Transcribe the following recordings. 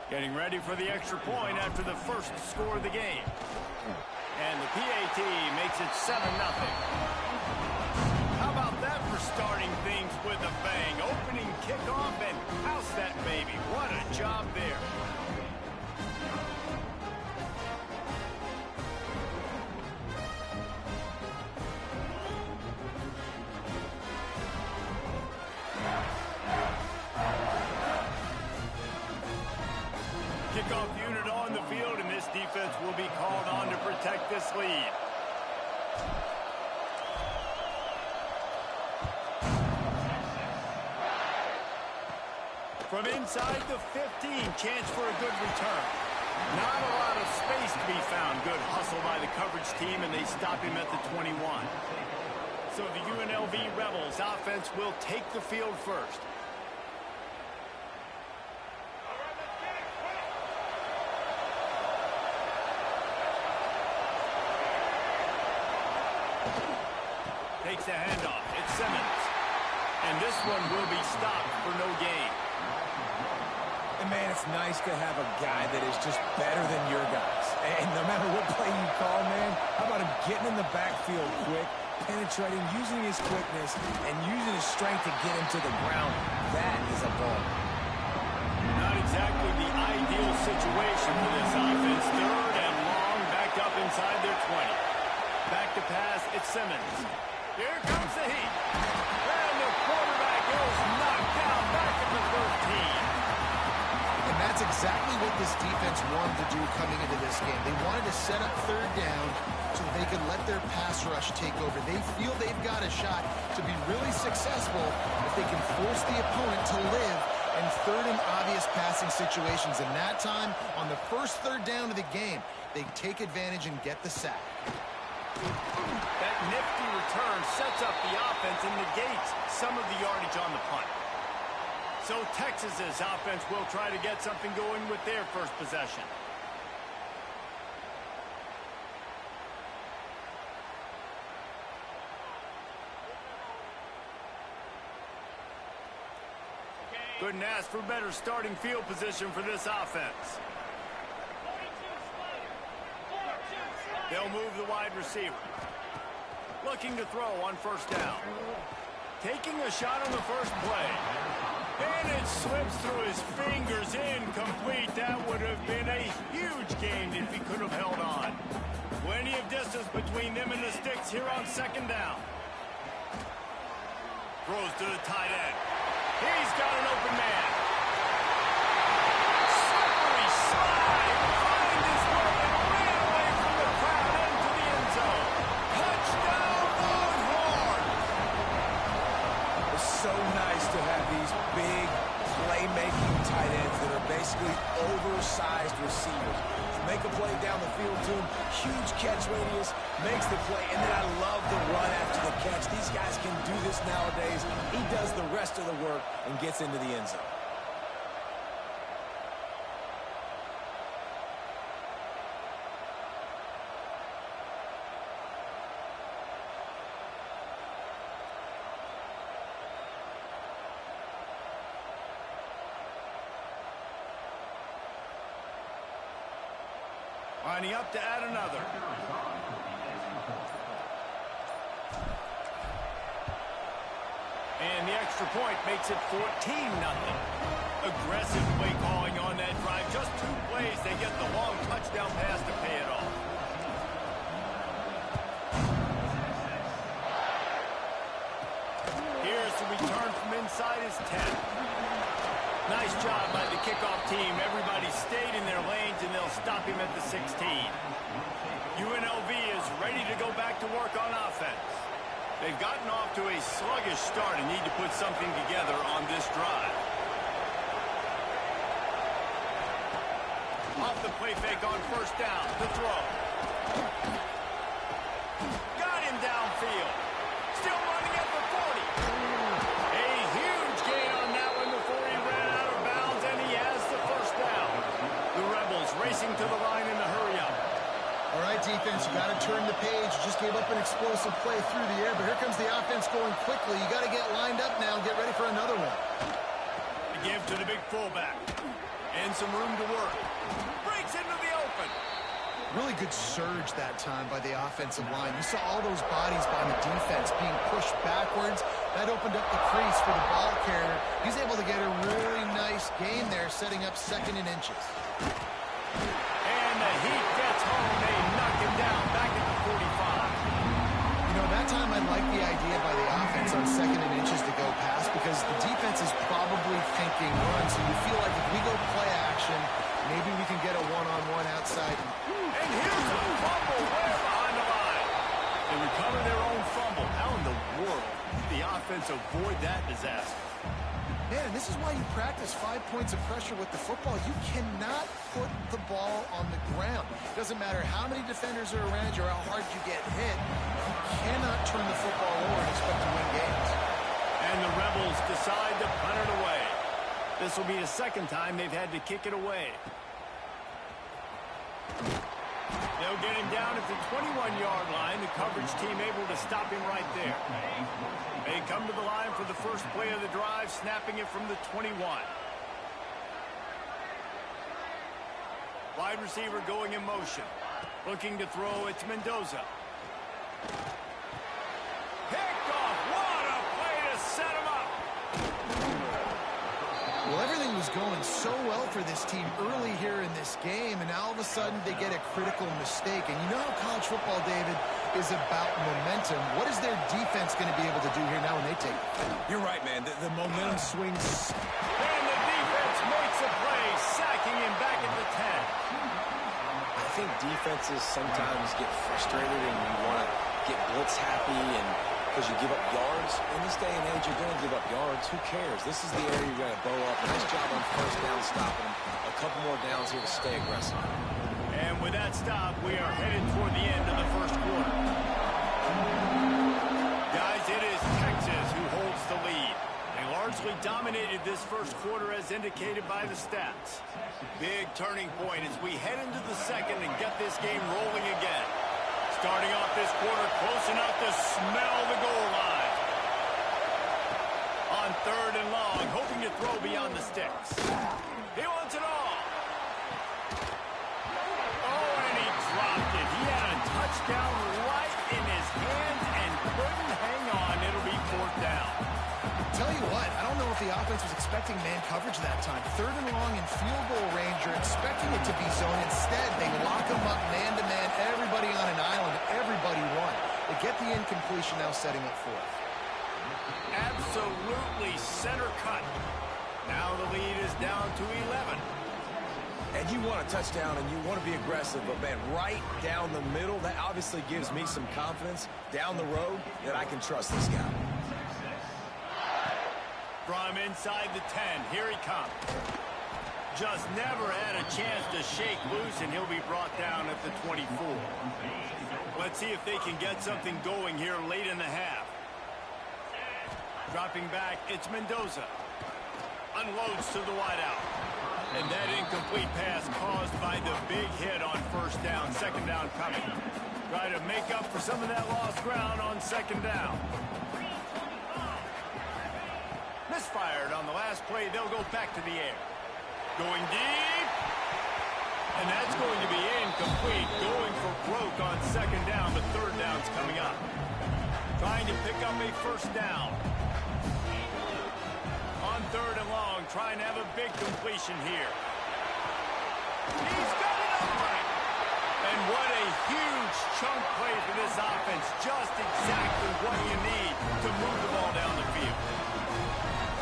Getting ready for the extra point after the first score of the game. And the PAT makes it 7-0. How about that for starting things with a bang? Opening kickoff and house that baby. What a job there. Kickoff unit on the field, and this defense will be called on to protect this lead. From inside the 15, chance for a good return. Not a lot of space to be found. Good hustle by the coverage team, and they stop him at the 21. So the UNLV Rebels offense will take the field first. Takes the handoff. It's Simmons. And this one will be stopped for no gain. And, man, it's nice to have a guy that is just better than your guys. And no matter what play you call, man, how about him getting in the backfield quick, penetrating, using his quickness, and using his strength to get him to the ground. That is a ball. Not exactly the ideal situation for this offense. Third and long, backed up inside their 20. Back to pass, it's Simmons. Here comes the heat. And the quarterback is knocked down back at the 13. And that's exactly what this defense wanted to do coming into this game. They wanted to set up third down so they could let their pass rush take over. They feel they've got a shot to be really successful if they can force the opponent to live in third and obvious passing situations. And that time, on the first third down of the game, they take advantage and get the sack. That nifty return sets up the offense and negates some of the yardage on the punt. So Texas's offense will try to get something going with their first possession. Couldn't ask for better starting field position for this offense. They'll move the wide receiver. Looking to throw on first down. Taking a shot on the first play. And it slips through his fingers, incomplete. That would have been a huge gain if he could have held on. Plenty of distance between them and the sticks here on second down. Throws to the tight end. He's got an open man. Slippery slide. Find his way and ran away from the crowd into the end zone. Touchdown, Longhorn! It's so nice to have these big playmaking tight ends that are basically oversized receivers. Make a play down the field to him, huge catch radius, makes the play, and then I love the run after the catch. These guys can do this nowadays. He does the rest of the work and gets into the end zone. Lining up to add another. And the extra point makes it 14-0. Aggressive play calling on that drive. Just 2 plays, they get the long touchdown pass to pay it off. Here's the return from inside his 10. Nice job by the kickoff team. Everybody stayed in their lanes, and they'll stop him at the 16. UNLV is ready to go back to work on offense. They've gotten off to a sluggish start and need to put something together on this drive. Off the play fake on first down. The throw. Got him downfield. Still running at the 40. A huge gain on that one before he ran out of bounds, and he has the first down. The Rebels racing to the line in the hurry-up. All right, defense, you got to turn the page. You just gave up an explosive play through the air, but here comes the offense going quickly. You got to get lined up now and get ready for another one. To give to the big fullback. And some room to work. Breaks into the open. Really good surge that time by the offensive line. You saw all those bodies by the defense being pushed backwards. That opened up the crease for the ball carrier. He's able to get a really nice gain there, setting up 2nd and inches. And the Heat gets home. They knock him down back at the 45. You know, that time I like the idea by the offense on 2nd and inches to go pass because the defense is probably thinking run. So you feel like if we go play action, maybe we can get a one-on-one outside. And here's a fumble way behind the line. They recover their own fumble. How in the world did the offense avoid that disaster? Man, this is why you practice 5 points of pressure with the football. You cannot put the ball on the ground. Doesn't matter how many defenders are around you or how hard you get hit. You cannot turn the football over and expect to win games. And the Rebels decide to punt it away. This will be the 2nd time they've had to kick it away. They'll get him down at the 21-yard line. The coverage team able to stop him right there. They come to the line for the first play of the drive, snapping it from the 21. Wide receiver going in motion. Looking to throw, it's Mendoza. Picked off. What a play to set him up. Well, everything was going so well for this team early here in this game, and now all of a sudden they get a critical mistake. And you know how college football, David, is about momentum. What is their defense going to be able to do here now when they take it? You're right, man. The momentum swings. And the defense makes a play, sacking him back at the 10. I think defenses sometimes get frustrated and you want to get blitz happy and because you give up yards. In this day and age, you're going to give up yards. Who cares? This is the area you're going to bow up. Nice job on 1st down, stopping them. A couple more downs here to stay aggressive. And with that stop, we are headed toward the end of the 1st quarter. Guys, it is Texas who holds the lead. They largely dominated this 1st quarter as indicated by the stats. Big turning point as we head into the 2nd and get this game rolling again. Starting off this quarter close enough to smell the goal line. On 3rd and long, hoping to throw beyond the sticks. He wants it all. Oh, and he dropped it. He had a touchdown right in his hands and couldn't hang on. It'll be 4th down. Tell you what, I don't know if the offense was expecting man coverage that time. 3rd and long in field goal range, you're expecting it to be zone. Instead, they lock them up man-to-man, everybody on an island, everybody won. They get the incompletion now setting up 4th. Absolutely center cut. Now the lead is down to 11. And you want a touchdown and you want to be aggressive, but man, right down the middle, that obviously gives me some confidence down the road that I can trust this guy. From inside the 10, here he comes. Just never had a chance to shake loose, and he'll be brought down at the 24. Let's see if they can get something going here late in the half. Dropping back, it's Mendoza. Unloads to the wideout. And that incomplete pass caused by the big hit on 1st down, 2nd down coming. Try to make up for some of that lost ground on 2nd down. Misfired on the last play. They'll go back to the air. Going deep. And that's going to be incomplete. Going for broke on 2nd down, but 3rd down's coming up. Trying to pick up a 1st down. On 3rd and long, trying to have a big completion here. He's got it on. And what a huge chunk play for this offense. Just exactly what you need to move the ball down the field.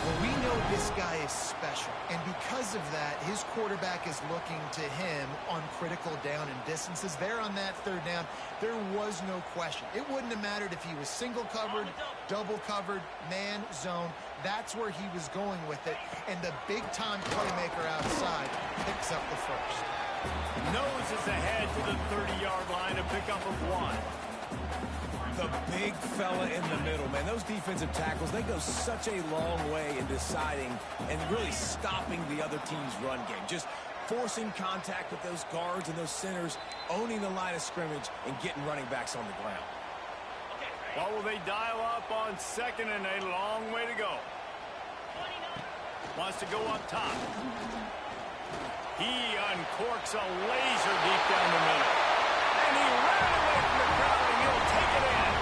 Well, we know this guy is special, and because of that, his quarterback is looking to him on critical down and distances. There on that 3rd down, there was no question. It wouldn't have mattered if he was single covered, double covered, man, zone. That's where he was going with it, and the big-time playmaker outside picks up the 1st. Noses ahead to the 30-yard line to pick up a 1. The big fella in the middle, man. Those defensive tackles, they go such a long way in deciding and really stopping the other team's run game. Just forcing contact with those guards and those centers, owning the line of scrimmage, and getting running backs on the ground. What will they dial up on 2nd and a long way to go? Wants to go up top. He uncorks a laser deep down the middle. And he ran away from the crowd, and he'll take it in.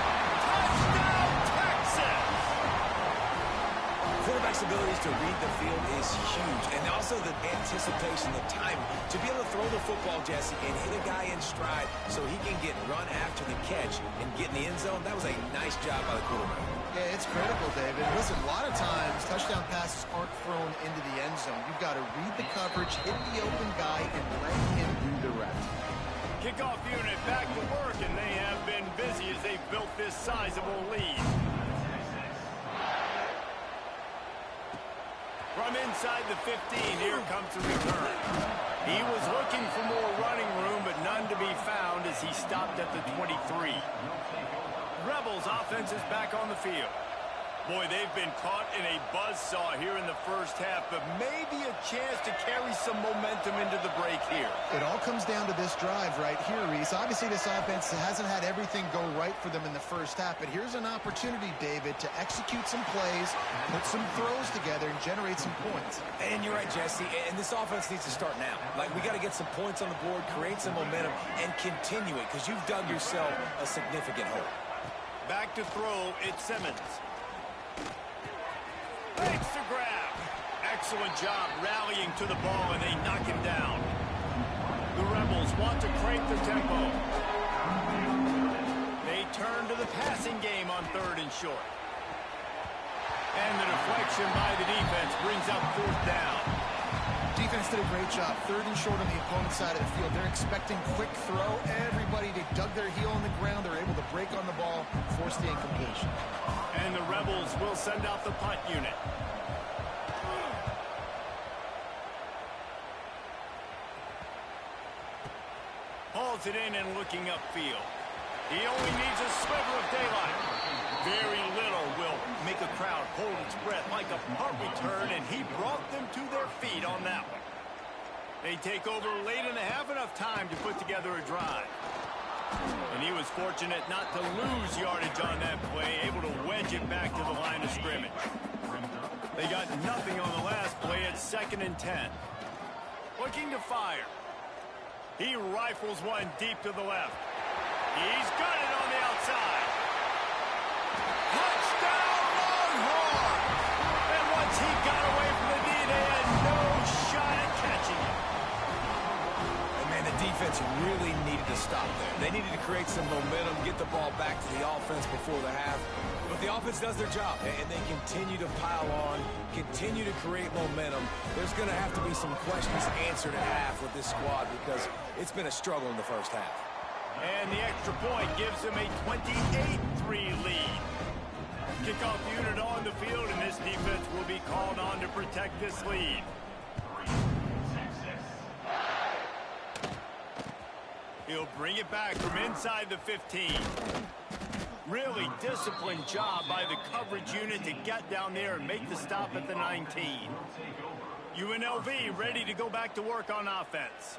Touchdown, Texas! Quarterback's abilities to read the field is huge, and also the anticipation, the time to be able to throw the football, Jesse, and hit a guy in stride so he can get run after the catch and get in the end zone. That was a nice job by the quarterback. Yeah, it's critical, David. Listen, a lot of times touchdown passes aren't thrown into the end zone. You've got to read the coverage, hit the open guy, and let him do the rest. Kickoff unit back to work, and they have been busy as they've built this sizable lead. From inside the 15, here comes the return. He was looking for more running room, but none to be found as he stopped at the 23. Rebels offense is back on the field. Boy, they've been caught in a buzzsaw here in the first half, but maybe a chance to carry some momentum into the break here. It all comes down to this drive right here, Reese. Obviously, this offense hasn't had everything go right for them in the first half, but here's an opportunity, David, to execute some plays, put some throws together, and generate some points. And you're right, Jesse, and this offense needs to start now. Like, we got to get some points on the board, create some momentum, and continue it, because you've dug yourself a significant hole. Back to throw, it's Simmons. Makes the grab. Excellent job rallying to the ball, and they knock him down. The Rebels want to crank the tempo. They turn to the passing game on 3rd and short. And the deflection by the defense brings up 4th down. Defense did a great job. 3rd and short on the opponent's side of the field. They're expecting quick throw. Everybody, they dug their heel on the ground. They're able to break on the ball, force the incompletion. And the Rebels will send out the punt unit. Hauls it in and looking upfield. He only needs a sliver of daylight. Very little will make a crowd hold its breath like a punt return, and he brought them to their feet on that one. They take over late in the half, enough time to put together a drive. And he was fortunate not to lose yardage on that play, able to wedge it back to the line of scrimmage. They got nothing on the last play at 2nd and 10. Looking to fire. He rifles one deep to the left. He's got it on the outside. Touchdown, Longhorn! And once he got away from the knee, they had no shot at catching him. And man, the defense really needed to stop there. They needed to create some momentum, get the ball back to the offense before the half. But the offense does their job, and they continue to pile on, continue to create momentum. There's going to have to be some questions answered at half with this squad because it's been a struggle in the first half. And the extra point gives him a 28-3 lead. Kickoff unit on the field, and this defense will be called on to protect this lead. He'll bring it back from inside the 15. Really disciplined job by the coverage unit to get down there and make the stop at the 19. UNLV ready to go back to work on offense.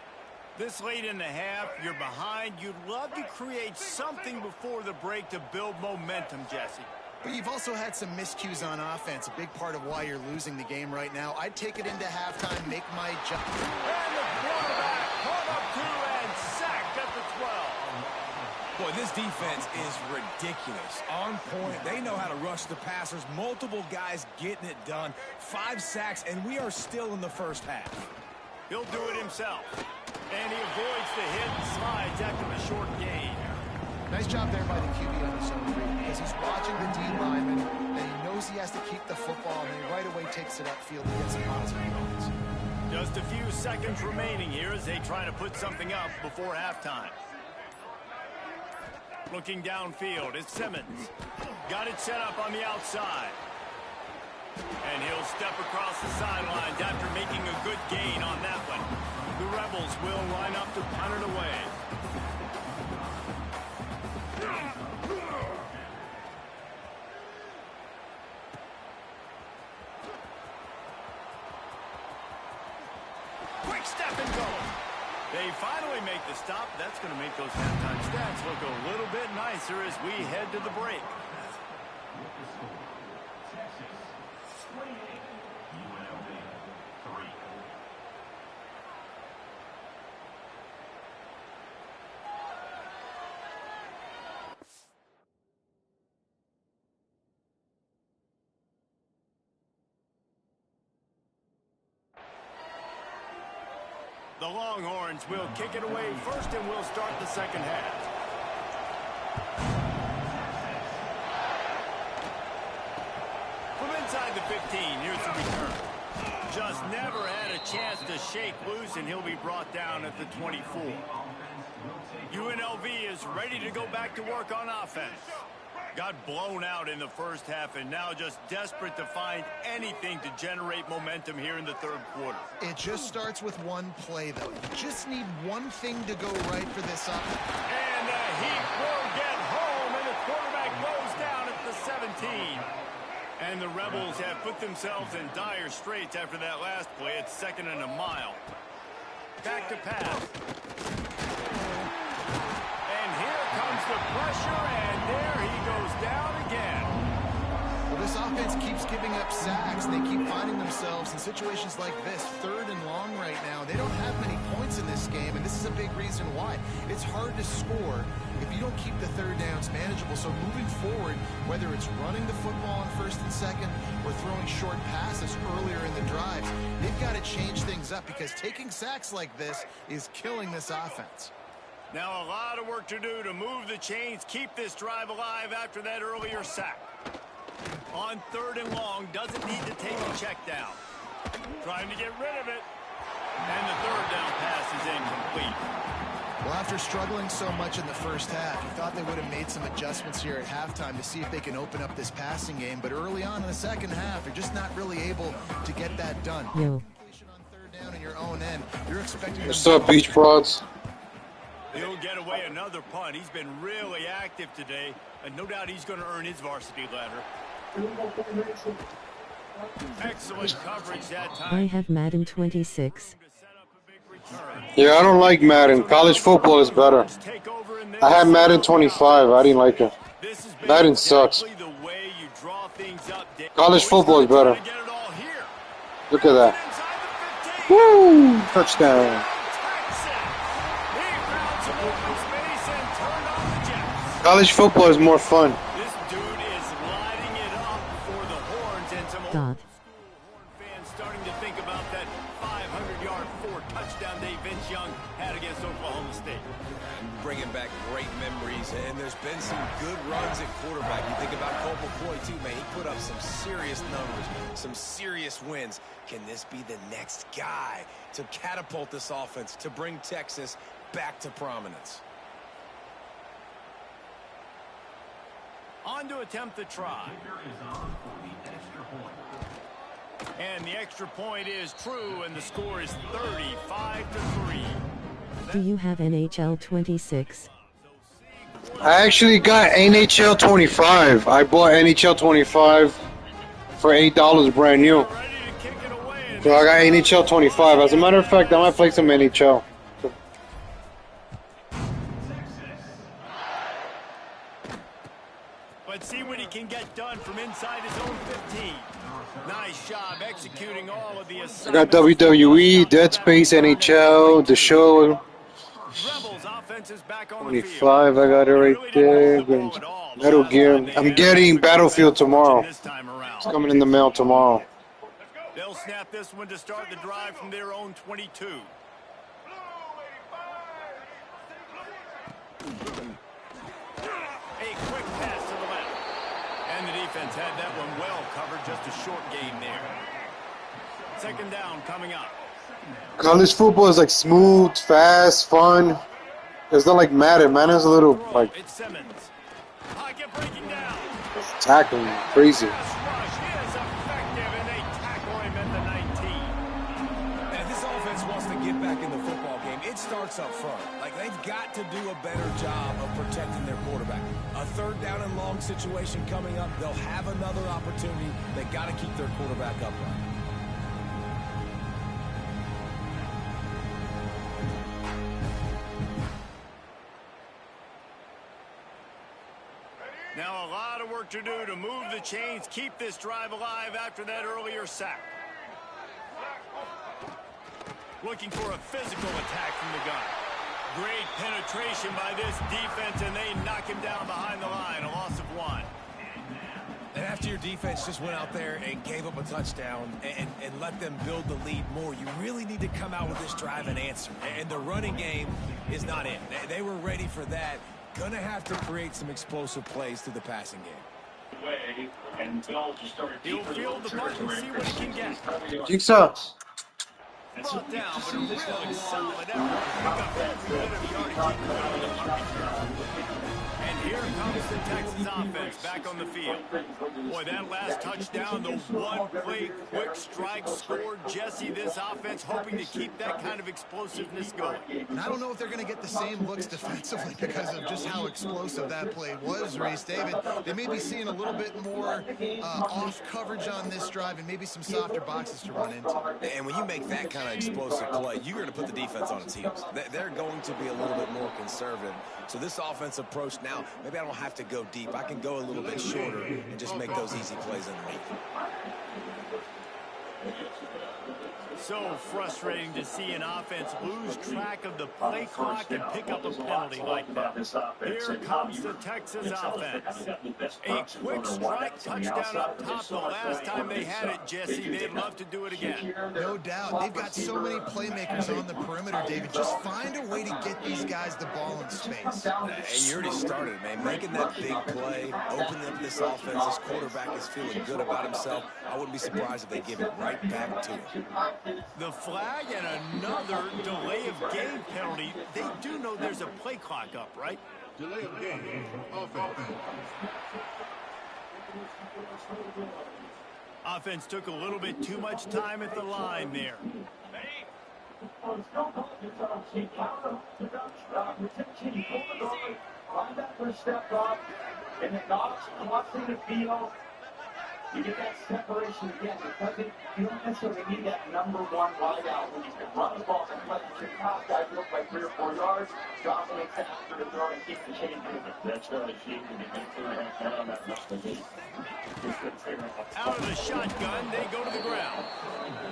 This late in the half, you're behind. You'd love to create something before the break to build momentum, Jesse. But you've also had some miscues on offense, a big part of why you're losing the game right now. I'd take it into halftime, make my job. And the quarterback caught up to and sacked at the 12. Boy, this defense is ridiculous. On point. They know how to rush the passers. Multiple guys getting it done. 5 sacks, and we are still in the first half. He'll do it himself. And he avoids the hit and slides after the short gain. Nice job there by the QB on the zone read because he's watching the D lineman and he knows he has to keep the football and he right away takes it upfield to get some positive yards. Just a few seconds remaining here as they try to put something up before halftime. Looking downfield, it's Simmons. Got it set up on the outside. And he'll step across the sidelines after making a good gain on that one. The Rebels will line up to punt it away. Quick step and go. They finally make the stop. That's going to make those halftime stats look a little bit nicer as we head to the break. The Longhorns will kick it away first, and we'll start the second half. From inside the 15, here's the return. Just never had a chance to shake loose, and he'll be brought down at the 24. UNLV is ready to go back to work on offense. Got blown out in the first half and now just desperate to find anything to generate momentum here in the third quarter. It just starts with one play, though. You just need one thing to go right for this offense. And the Heat will get home, and the quarterback goes down at the 17. And the Rebels have put themselves in dire straits after that last play. It's 2nd and a mile. Back to pass. And here comes the pressure, and there he goes down again. Well, this offense keeps giving up sacks. They keep finding themselves in situations like this, 3rd and long right now. They don't have many points in this game, and this is a big reason why. It's hard to score if you don't keep the 3rd downs manageable. So moving forward, whether it's running the football on 1st and 2nd or throwing short passes earlier in the drives, they've got to change things up because taking sacks like this is killing this offense. Now a lot of work to do to move the chains, keep this drive alive after that earlier sack. On 3rd and long, doesn't need to take a check down. Trying to get rid of it. And the 3rd down pass is incomplete. Well, after struggling so much in the first half, you thought they would have made some adjustments here at halftime to see if they can open up this passing game. But early on in the second half, they're just not really able to get that done. Yo. Completion on 3rd down in your own end. You're expecting What's up, Beach Broads? He'll get away another punt. He's been really active today, and no doubt he's going to earn his varsity ladder. Excellent coverage that time. I have Madden 26. Yeah, I don't like Madden. College football is better. I had Madden 25. I didn't like it. Madden sucks. College football is better. Look at that. Woo! Touchdown. College football is more fun. This dude is lighting it up for the Horns, and some old God. Horn fans starting to think about that 500-yard 4-touchdown day Vince Young had against Oklahoma State. Bringing back great memories, and there's been some good runs at quarterback. You think about Colt McCoy, too, man. He put up some serious numbers, some serious wins. Can this be the next guy to catapult this offense, to bring Texas back to prominence? On to attempt the try. And the extra point is true, and the score is 35-3. Do you have NHL 26? I actually got NHL 25. I bought NHL 25 for $8 brand new. Ready to kick it away. So I got NHL 25. As a matter of fact, I might play some NHL. But see what he can get done from inside his own 15. Nice job executing all of the I assignments. got WWE, Dead Space, NHL, The Show. Rebels offense is back on the 25, field. I got it right there. Metal Gear. I'm getting Battlefield tomorrow. This time around. It's coming in the mail tomorrow. They'll snap this one to start the drive from their own 22. A quick pass to the left. And the defense had that one well covered, just a short gain there. 2nd down coming up. College football is like smooth, fast, fun. It's not like Madden. Madden's a little like It's Simmons. Pocket breaking down. tackling, crazy. Pass rush is effective, and they tackle him at the 19. And if this offense wants to get back in the football game, it starts up front. Like, they've got to do a better job of protecting their quarterback. A 3rd down and long situation coming up. They'll have another opportunity. They got to keep their quarterback upright. Now a lot of work to do to move the chains, keep this drive alive after that earlier sack. Looking for a physical attack from the gun. Great penetration by this defense, and they knock him down behind the line. A loss of 1. And after After your defense just went out there and gave up a touchdown and let them build the lead more, you really need to come out with this drive and answer. And the running game is not in. They were ready for that. Gonna have to create some explosive plays through the passing game. He'll field the punt and see what he can get. Jigsaw. Brought down, but a really solid effort. Pick up every bit of yardage he could on the punt. And here comes the Texas offense back on the field. Boy, that last touchdown, the one-play quick strike scored. Jesse, this offense hoping to keep that kind of explosiveness going. And I don't know if they're going to get the same looks defensively because of just how explosive that play was, Reese. David, they may be seeing a little bit more off coverage on this drive and maybe some softer boxes to run into. And when you make that kind of explosive play, you're going to put the defense on its heels. They're going to be a little bit more conservative. So this offense approach now, maybe I don't have to go deep. I can go a little bit shorter and just make those easy plays underneath. So frustrating to see an offense lose track of the play clock and pick up a penalty like that. Here comes the Texas offense. A quick strike touchdown up top the last time they had it, Jesse. They'd love to do it again. No doubt. They've got so many playmakers on the perimeter, David. Just find a way to get these guys the ball in space. And you already started, man. Making that big play, opening up this offense. This quarterback is feeling good about himself. I wouldn't be surprised if they give it right back to him. The flag and another delay of game penalty. They do know there's a play clock up, right? Delay of game. Offense. Offense took a little bit too much time at the line there. You get that separation again because you don't necessarily need that number one wideout when you can run the ball and let your top guys look like 3 or 4 yards. Josh makes it after the throw and keep the chain moving. That's right. Out of the shotgun, they go to the ground.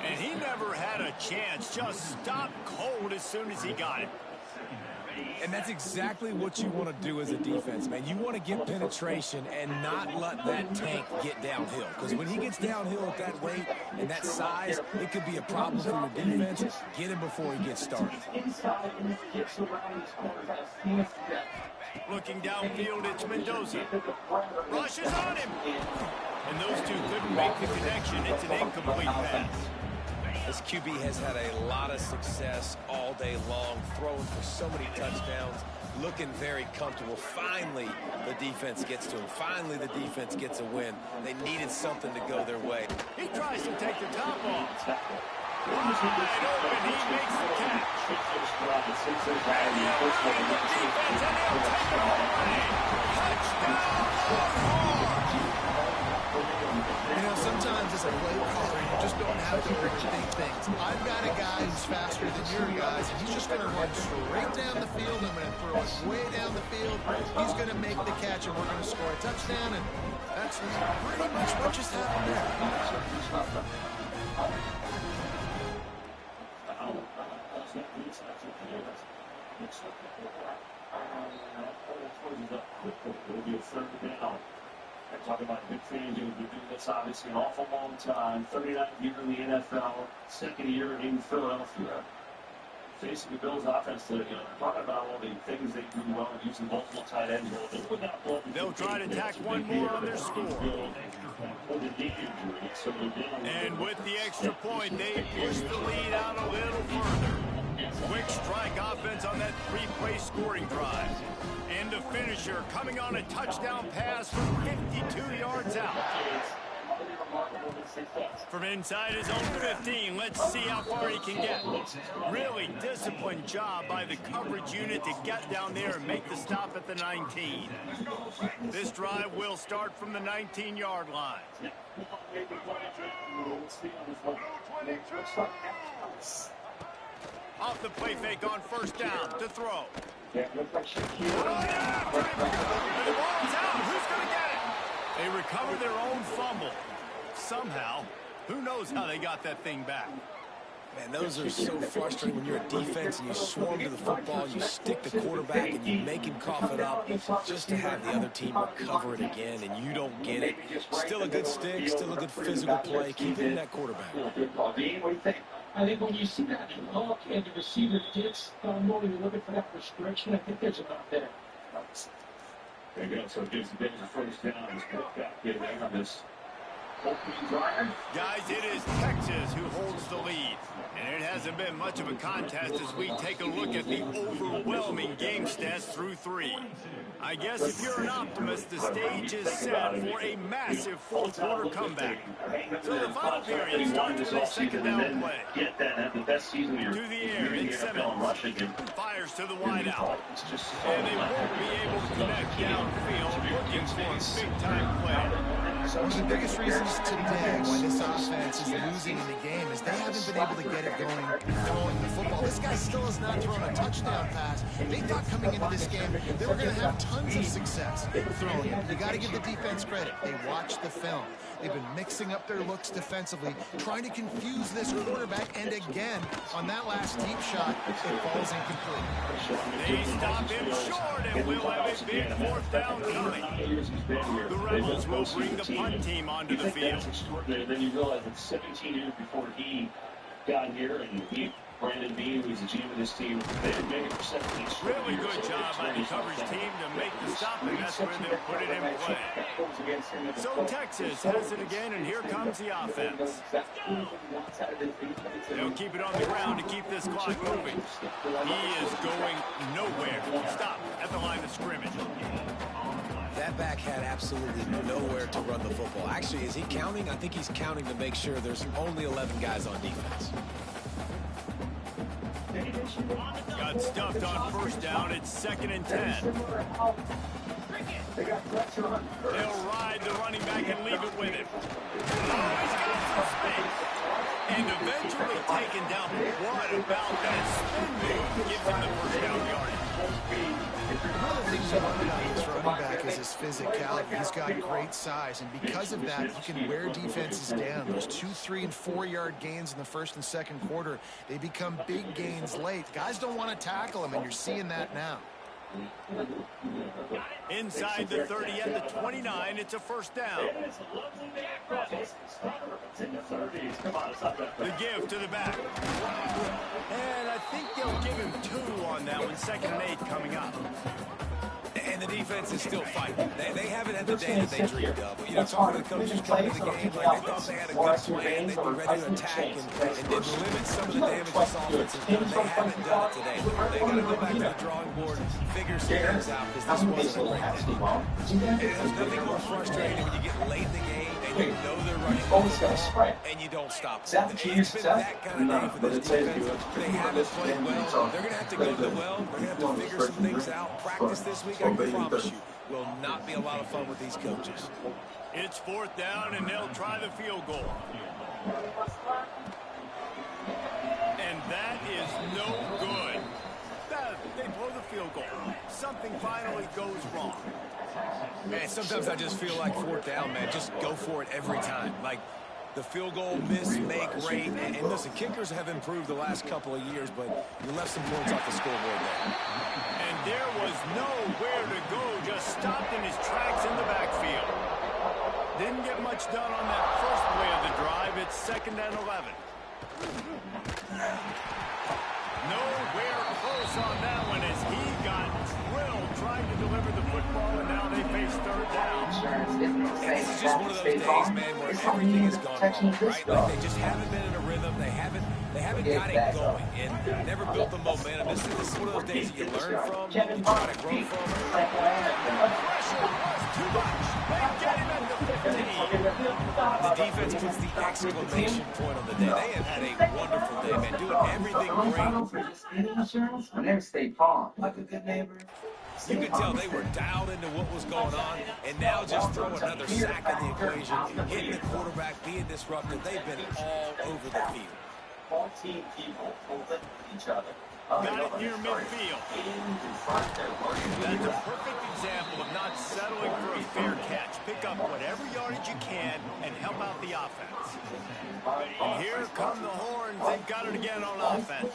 And he never had a chance. Just stopped cold as soon as he got it. And that's exactly what you want to do as a defense, man. You want to get penetration and not let that tank get downhill. Because when he gets downhill at that weight and that size, it could be a problem for your defense. Get him before he gets started. Looking downfield, it's Mendoza. Rushes on him. And those two couldn't make the connection. It's an incomplete pass. This QB has had a lot of success all day long, throwing for so many touchdowns, looking very comfortable. Finally, the defense gets to him. Finally, the defense gets a win. They needed something to go their way. He tries to take the top off. Wide open, he makes the catch. And the defense, and he'll take it all away. Touchdown, Longhorn! You know, sometimes as a play caller, you just don't have to overthink things. I've got a guy who's faster than your guys, and he's just going to run straight down the field. I'm going to throw it way down the field. He's going to make the catch, and we're going to score a touchdown, and that's pretty much what just happened there. Talking about big fans, you've been doing this obviously an awful long time. 39th year in the NFL, second year in Philadelphia. Facing the Bills offense today, talking about all the things they do well, using multiple tight ends. They'll try to tack one more on their score. And with the extra point, they push the lead out a little further. Quick strike offense on that 3-play scoring drive. And the finisher coming on a touchdown pass from 52 yards out. From inside his own 15, let's see how far he can get. Really disciplined job by the coverage unit to get down there and make the stop at the 19. This drive will start from the 19-yard line. Off the play fake on first down to throw. And the ball's out. Who's going to get it? They recover their own fumble. Somehow. Who knows how they got that thing back? Man, those are so frustrating when you're a defense and you swarm to the football, you stick the quarterback, and you make him cough it up just to have the other team recover it again, and you don't get it. Still a good stick, still a good physical play. Keep hitting that quarterback. I think when you see that hook and the receiver gets moving and looking for that restriction, I think there's enough there. There you go. So it gives the Bills a first down. He's back here on this. Guys, it is Texas who holds the lead. And it hasn't been much of a contest as we take a look at the overwhelming game stats through 3. I guess if you're an optimist, the stage is set for a massive fourth-quarter comeback. So the final period starts with a second down play. To the air, it's Simmons. Fires to the wideout. And they won't be able to connect downfield, looking for a big-time play. One of the biggest reasons today why this offense is losing in the game is they haven't been able to get it going throwing the football. This guy still has not thrown a touchdown pass. They thought coming into this game they were going to have tons of success throwing it. You got to give the defense credit. They watched the film. They've been mixing up their looks defensively, trying to confuse this quarterback, and again, on that last deep shot, it falls incomplete. They stop him short, and we'll have a big fourth down coming. The Rebels will bring the punt team onto the field. Then you realize it's 17 years before he got here, and Brandon Bean, who's the GM of this team, they didn't make it for 17 straight. Really good job by the coverage team to make the stop, and that's where they'll put it in play. So Texas has it again, and here comes the offense. They'll keep it on the ground to keep this clock moving. He is going nowhere. Stop at the line of scrimmage. That back had absolutely nowhere to run the football. Actually, is he counting? I think he's counting to make sure there's only 11 guys on defense. Got stuffed on first down. It's 2nd and 10. They'll ride the running back and leave it with him. Oh, he's got some space. And eventually taken down. What about that spin move? Gives him the first down yardage. One of the things I love about this running back is his physicality. He's got great size, and because of that, he can wear defenses down. Those 2-, 3-, and 4-yard gains in the first and second quarter, they become big gains late. Guys don't want to tackle him, and you're seeing that now. Inside the 30 at the 29, it's a first down. The give to the back. And I think they'll give him 2 on that one. 2nd and 8 coming up. And the defense is still fighting. They haven't had the day that they dreamed of. You know, some of the coaches come to the game like they thought they had a good plan. They'd be ready to attack and limit some of the damage this offense has done. They haven't done it today. They got to go back to the drawing board and figure some things out because this wasn't a great day. And there's nothing more frustrating when you get late in the game and you know they're running and you don't stop them. It's been that kind of day for this defense. They haven't played well. They're going to have to go to the well. They're going to have to figure some things out. Practice this week. I can promise you, will not be a lot of fun with these coaches. It's 4th down, and they'll try the field goal. And that is no good. They blow the field goal. Something finally goes wrong. Man, sometimes I just feel like 4th down, man. Just go for it every time. Like, the field goal, miss, make, rate. And listen, kickers have improved the last couple of years, but you left some points off the scoreboard there. And there was nowhere to go, just stopped in his tracks in the backfield. Didn't get much done on that first play of the drive. It's 2nd and 11. Nowhere close on that one as he got drilled trying to deliver the football, and now they face 3rd down. And this is just one of those days, man, where everything has gone wrong, right? Like they just haven't been in a rhythm. They haven't got it going and never built the momentum. This is one of those days that you learn from, you try to grow from. Pressure was too much. They get him at the 15. The defense puts the exclamation point on the day. They have had a wonderful day, man, doing everything great. My name's State Farm. Like a good neighbor. You could tell they were dialed into what was going on, and now just throw another sack in the equation, hitting the quarterback, being disrupted. They've been all over the field. 14 people pulling each other. Got it near midfield. That's a perfect example of not settling for a fair catch. Pick up whatever yardage you can and help out the offense. Here come the Horns. They've got it again on offense.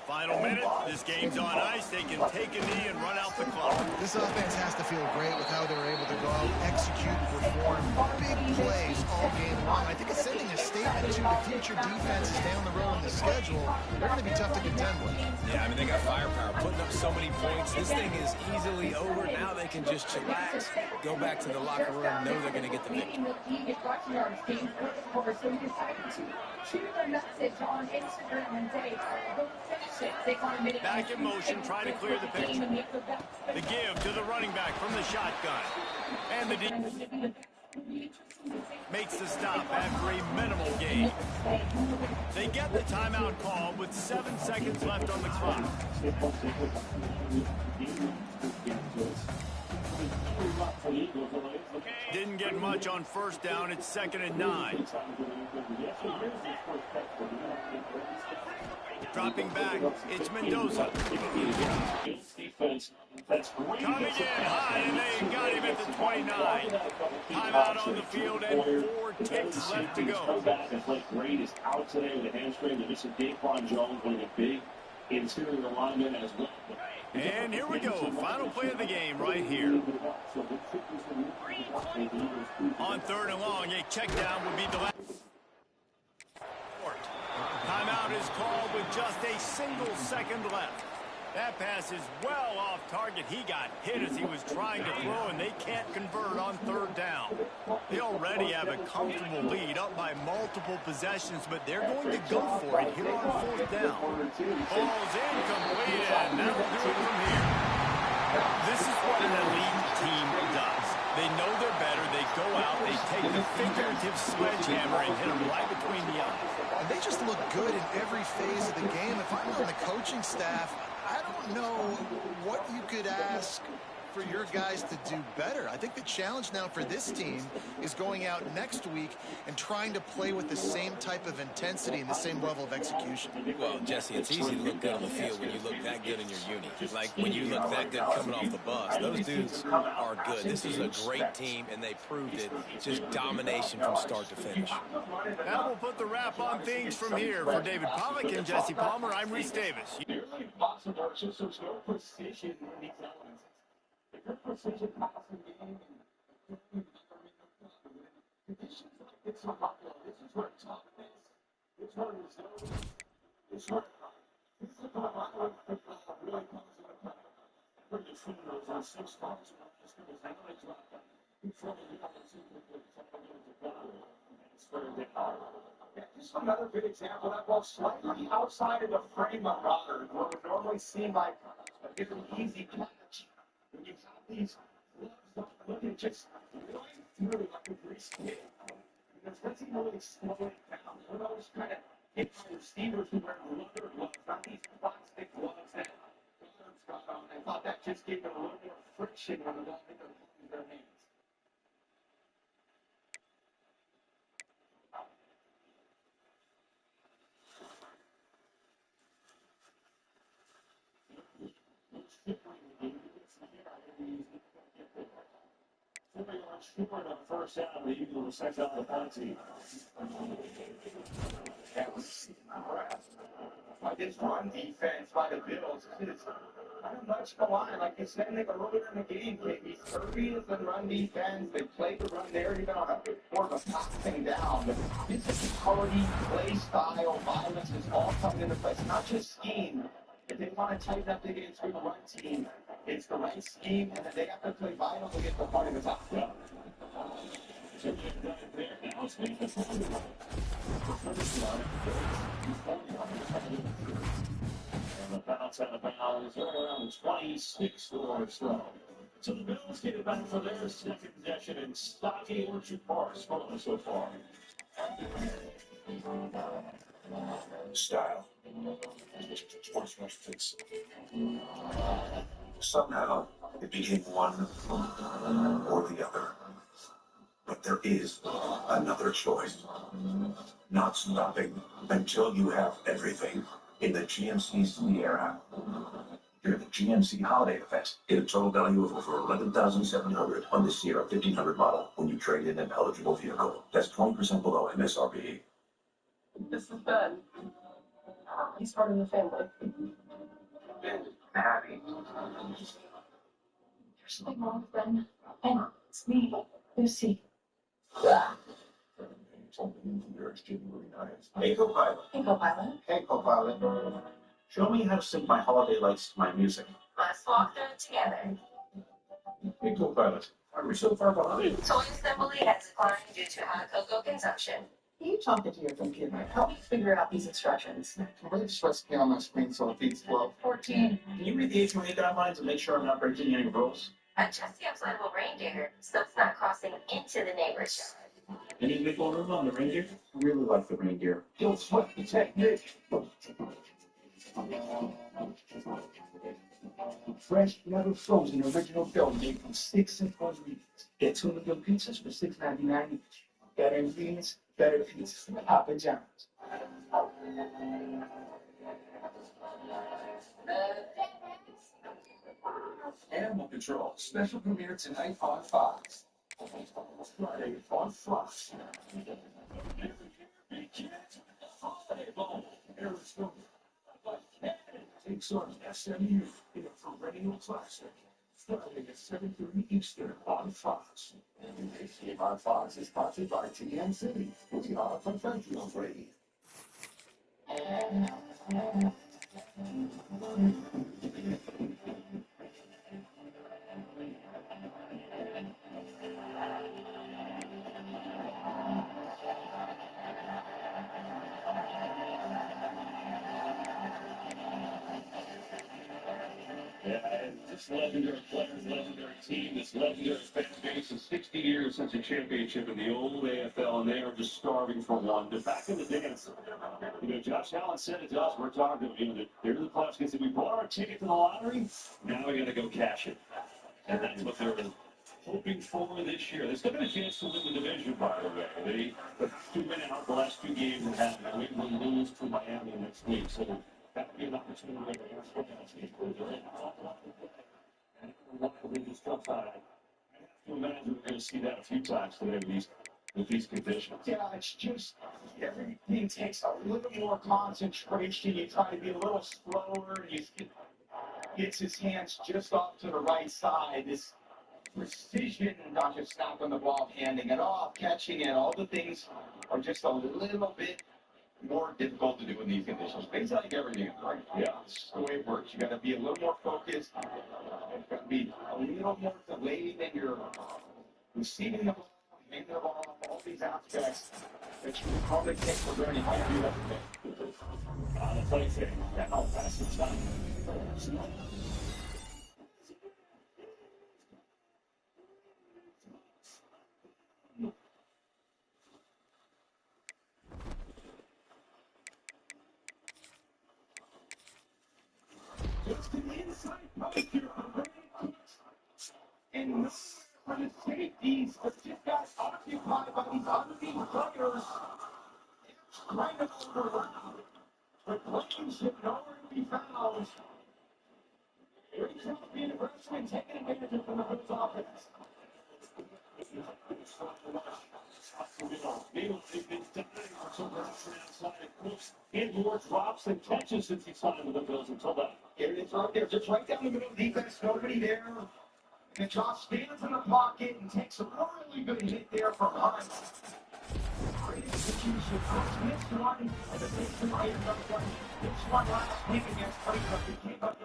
Final minute. This game's on ice. They can take a knee and run out the clock. This offense has to feel great with how they're able to go out, execute, and perform big plays all game long. I think it's sending a statement to the future defenses down the road in the schedule. They're going to be tough to contend with. Yeah, I mean, they got firepower, putting up so many points. This thing is easily over. Now they can just chillax, go back to the locker room, know they're going to get the victory. Back in motion, trying to clear the picture. The give to the running back from the shotgun. And the makes the stop after a minimal gain. They get the timeout call with 7 seconds left on the clock. Didn't get much on first down. It's 2nd and 9. Dropping back, it's Mendoza. Coming in high, and they got him at the 29. Timeout on the field, and 4 ticks left to go. Great is out today with a hamstring. They're missing Daquan Jones, one of the big interior linemen as well. And here we go, final play of the game right here. On 3rd and long, a check down would be the last. Timeout is called with just a single second left. That pass is well off target. He got hit as he was trying to throw, and they can't convert on 3rd down. They already have a comfortable lead, up by multiple possessions, but they're going to go for it here on 4th down. Ball's incomplete, and that'll do it from here. This is what an elite team does. They know they're better. They go out, they take the figurative sledgehammer and hit them right between the eyes. And they just look good in every phase of the game. If I'm on the coaching staff, I don't know what you could ask for your guys to do better. I think the challenge now for this team is going out next week and trying to play with the same type of intensity and the same level of execution. Well, Jesse, it's easy to look good on the field when you look that good in your uni. Like when you look that good coming off the bus. Those dudes are good. This is a great team, and they proved it. Just domination from start to finish. Now we'll put the wrap on things from here. For David Pollack and Jesse Palmer, I'm Reese Davis. Good precision passing game and conditions like this are popular. This is where toughness, this is where resilience, this is where this is the rivalry really comes into play. Where the team goes on 6 spots and just going to hang on a drop down. Control the opportunity to just another good example. That ball slightly outside of the frame of Rodgers, what would normally seem like it's an easy catch. When you have these gloves looking just right through like a grease pig. Because once he really slow it down, one of those kind of hit receivers who wear leather gloves, not these plastic gloves that Rodgers got on. I thought that just gave them a little more friction when the ball hit their hands. Short on first down, the Eagles sent out the penalty. Like this run defense by the Bills is not much go on. Like you said, earlier in the game, maybe 30 is the run defense. They play the run there, even on a more of a passing down. But physicality, play style, violence is all coming into place. Not just scheme. If they want to tighten up the game through the run team, it's the right scheme, and then they have to play vital to get the part in the top. And the bounce out of bounds around 26 or so. So the Bills get it back for their second possession in Stocky Orchard Park so far. Style. Sports reference. Somehow it became one or the other. But there is another choice. Not stopping until you have everything in the GMC Sierra. During the GMC holiday event, get a total value of over $11,700 on the Sierra 1500 model when you trade in an eligible vehicle. That's 20% below MSRP. This is Ben. He's part of the family. Ben, Abby. There's something wrong with Ben. Ben, it's me, Lucy. Hey, co-pilot. Hey, co-pilot. Hey, co-pilot. Show me how to sync my holiday lights to my music. Let's walk through it together. Hey, co-pilot. Are we so far behind? Soy assembly has declined due to high cocoa consumption. Are you talking to your computer? Help me figure out these instructions. What is supposed to be on my screen so it feeds slow? 14. Can you read the HOA guidelines and make sure I'm not breaking any rules? Adjust the inflatable reindeer so it's not crossing into the neighbor's yard. Any wiggle room on the reindeer? I really like the reindeer. Don't sweat the technique. Fresh, never frozen, original dough made from 6 simple ingredients. Get 2 little pizzas for $6.99 each. Better ingredients, better pizzas. Papa John's. Animal Control, special premiere tonight on Fox. Friday on Fox. Arizona. Takes on SMU in a perennial classic. Friday at 7:30 Eastern on Fox. This game on Fox is sponsored by TNC. We are professional grade. This legendary players, legendary team, this legendary fan base is 60 years since a championship in the old AFL, and they are just starving for one. But back in the day, Josh Allen said it to us. We're talking to him. Here's the clubs. He said, we bought our ticket to the lottery. Now we got to go cash it. And that's what they're hoping for this year. There's still been a chance to win the division, by the way. They have to win out the last 2 games and have New England lose to Miami next week. So that would be an opportunity for just I have to imagine we're going to see that a few times today with these conditions. Yeah, it's just everything takes a little more concentration. You try to be a little slower. He gets his hands just off to the right side. This precision, not just snapping the ball, handing it off, catching it, all the things are just a little bit more difficult to do in these conditions. Basically, like everything, right? Yeah, it's the way it works. You got to be a little more focused. You've got to be a little more delayed in your receiving the ball, handing the ball, all these aspects that you probably take for granted. You can't do everything. On the play thing, now pass the time. Just to the inside, post here. And for the safeties, but just got occupied by these unseen players. Right over. But players should nowhere to be found. Here he's out being aggressive and taking advantage of the Bills' offense. More drops and catches since he signed with the Bills until that. Here it is right there, just right down the middle of the defense, nobody there. And Josh stands in the pocket and takes a really good hit there from Hunt. Great execution. First missed one, and the next one ends up one. This one last week against Cleveland. He came up